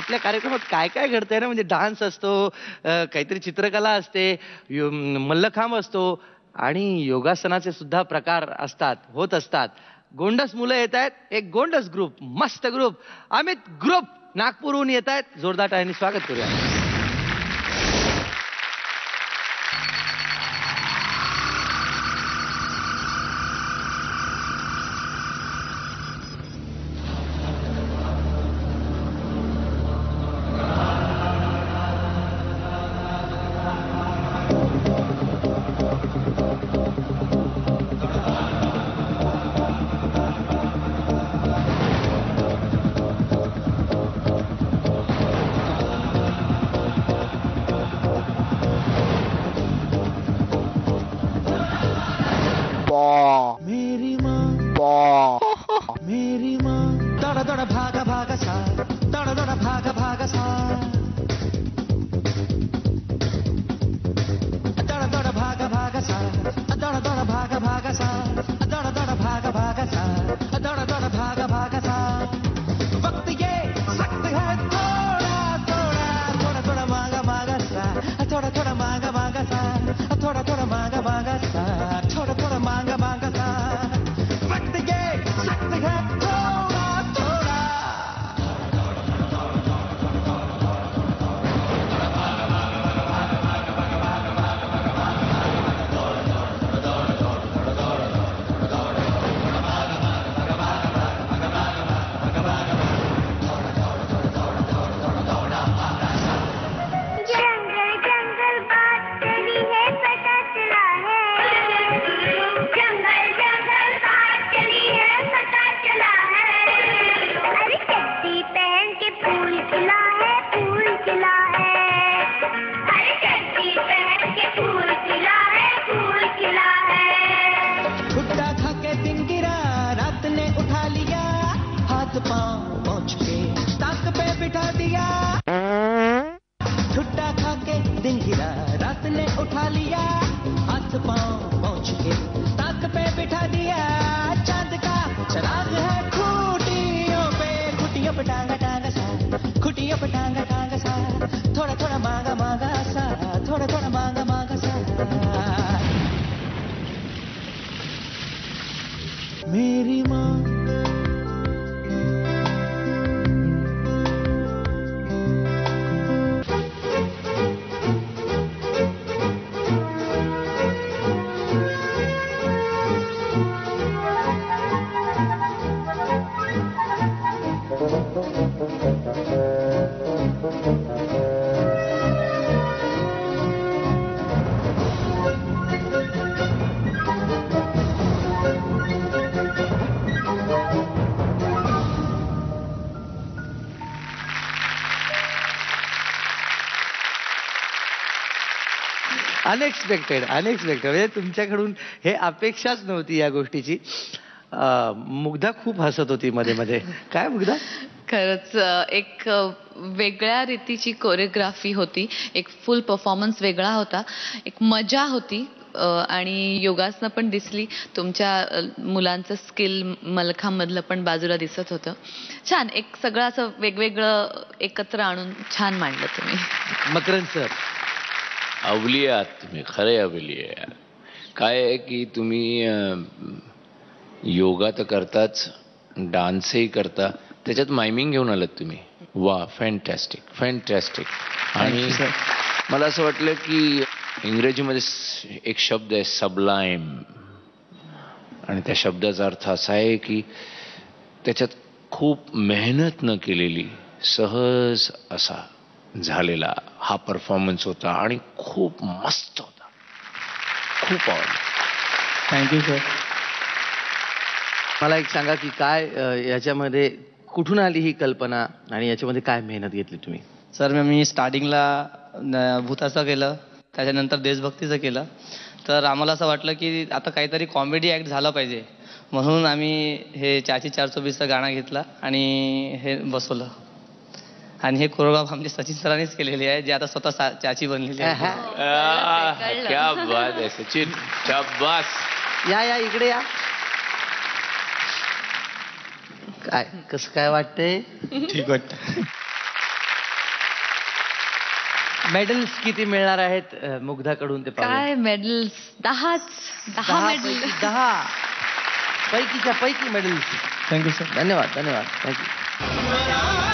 आपल्या कार्यक्रमात काय काय घडतंय ना, म्हणजे डान्स असतो, काहीतरी चित्रकला असते, मल्लखांब असतो आणि योगासनाचे सुद्धा प्रकार असतात, होत असतात. गोंडस मुलं येत आहेत, एक गोंडस ग्रुप, मस्त ग्रुप, अमित ग्रुप नागपूरहून येत आहेत. जोरदार टाळ्यांनी स्वागत करूया. मेरी माँ मेरी माँ दौड़ा दौड़ा भागा भागा सा दौड़ा दौड़ा भागा भागा सा दौड़ा दौड़ा भागा भागा सा दौड़ा दौड़ा भागा भागा सा दौड़ा दौड़ा भागा भागा सा दौड़ा दौड़ा भागा भागा सा वक्त ये सख्त है थोड़ा थोड़ा थोड़ा थोड़ा मांगा मांगा सा थोड़ा थोड़ा मांगा मांगा सा थोड़ा थोड़ा मांगा मांगा सा थोड़ा थोड़ा मांगा मांगा सा वक्त ये सख्त है थोड़ा थोड़ा जंगल जंगल बात चली है पता चला है जंगल जंगल बात चली है पता चला है अरे चड्डी पहन के फूल खिला है अरे चड्डी पहन के फूल खिला है भुट्टा खा के दिन गिरा रात ने उठा लिया हाथ पांव पहुंच के ताक पे बिठा दिया भुट्टा खा के दिन गिरा रात ने उठा लिया हाथ पांव पहुंच के ताक पे बिठा दिया चांद का चराग है खुटियों पे टांगा टांगा सा खुटियों पे टांगा टांगा सा थोड़ा थोड़ा मांगा मांगा सा थोड़ा थोड़ा मांगा मांगा सा मेरी माँ अनएक्सपेक्टेड म्हणजे तुमच्याकडून हे अपेक्षाच नव्हती या गोष्टीची. मुग्धा खूप हसत होती मध्ये मध्ये. काय मुग्धा? खरंच एक वेगळ्या रीतीची कोरिओग्राफी होती, एक फुल परफॉर्मन्स वेगळा होता, एक मजा होती आणि योगासनं पण दिसली. तुमच्या मुलांचं स्किल मलखांमधलं पण बाजूला दिसत होतं. छान, एक सगळं असं वेगवेगळं एकत्र आणून छान मांडलं तुम्ही. मकरंद सर, अवली आहात तुम्ही, खरे अवली आहे. काय आहे की तुम्ही योगा तर करताच, डान्सही करता, त्याच्यात मायमिंग घेऊन आलात तुम्ही. वा, फॅन्टॅस्टिक फॅन्टॅस्टिक. आणि मला असं वाटलं की इंग्रजीमध्ये एक शब्द आहे सबलाईम, आणि त्या शब्दाचा अर्थ असा आहे की त्याच्यात खूप मेहनत न केलेली सहज असा झालेला हा परफॉर्मन्स होता आणि खूप मस्त होता. खूप आवडला. Thank you sir. मला एक सांगा की काय याच्यामध्ये कुठून आली ही कल्पना आणि याच्यामध्ये काय मेहनत घेतली तुम्ही? सर मी स्टार्टिंगला भूताचं केलं, त्याच्यानंतर देशभक्तीचं केलं. तर आम्हाला असं वाटलं की आता काहीतरी कॉमेडी ॲक्ट झालं पाहिजे, म्हणून आम्ही हे चाची 424चं गाणं घेतलं आणि हे बसवलं. आणि हे कोरिओग्राफ आमचे सचिन सरांनीच केलेली आहे, जे आता स्वतः चाची बनलेली आहे. क्या बात आहे सचिन, शाबास. या इकडे या. काय कसं काय वाटतंय? ठीक वाटतं. मेडल्स किती मिळणार आहेत मुग्धाकडून ते पाहूया. काय मेडल्स 10 मेडल. 10 पैकीच्या पैकी मेडल्स. Thank you sir. धन्यवाद धन्यवाद थँक्यू.